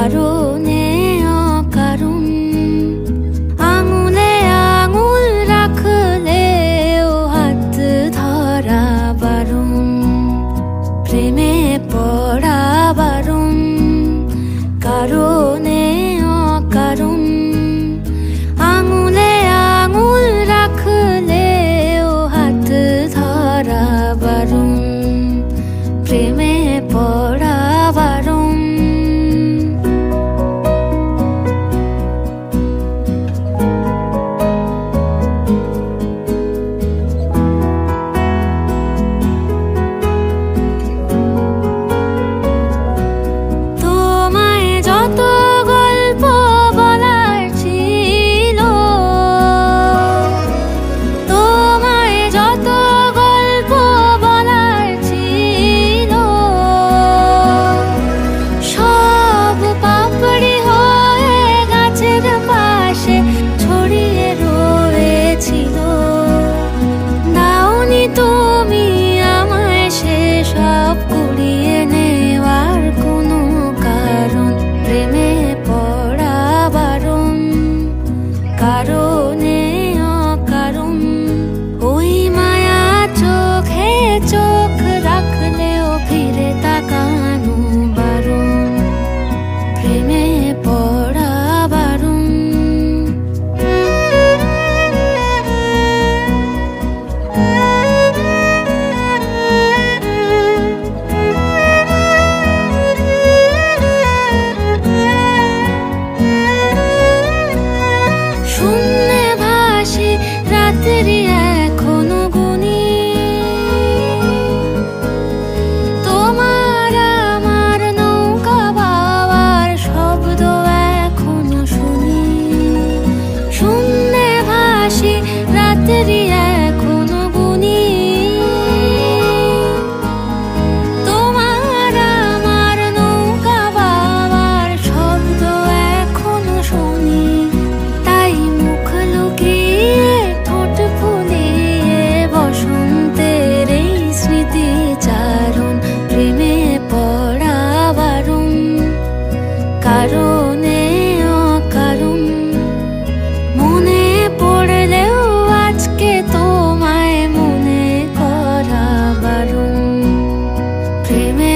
কারণে অকারণ আঙুলে আঙুল রাখলেও হাত ধরা বারণ, প্রেমে পড়া বারণ। কারণে অকারণ আঙুলে আঙুল রাখলেও হাত ধরা বারণ, প্রেমে পড়া বারণ। তোমায় যত গল্প বলার ছিল, তোমায় যত গল্প বলার ছিল, সব পাপড়ি হয়ে গাছের পাশে ছড়িয়ে রয়েছিল। দাওনি তুমি আমায় সেসব কুড়িয়ে নেওয়ার কোনো কারণ, প্রেমে পড়া বারণ। কারণে অকারণ ওই মায়া চোখে চোখ রাখলেও ফিরে তাকানো বারণ, প্রেমে পড়া বারণ। শূন্যে ভাসি রাত্রি এখনো গুনি, তোমার আমার নৌকা বাবার শব্দ এখনো শুনি। শূন্যে ভাসি রাত্রি এখনো গুনি, তোমার আমার নৌকা বাবার শব্দ এখনো শুনি। তাই মুখ লুকিয়ে ঠোঁট ফুলিয়ে বসন্তের এই স্মৃতিচারণ, প্রেমে পড়া বারণ। কারণে অকারণ মনে পড়লেও আজকে তোমায় মনে করা বারণ, প্রেমে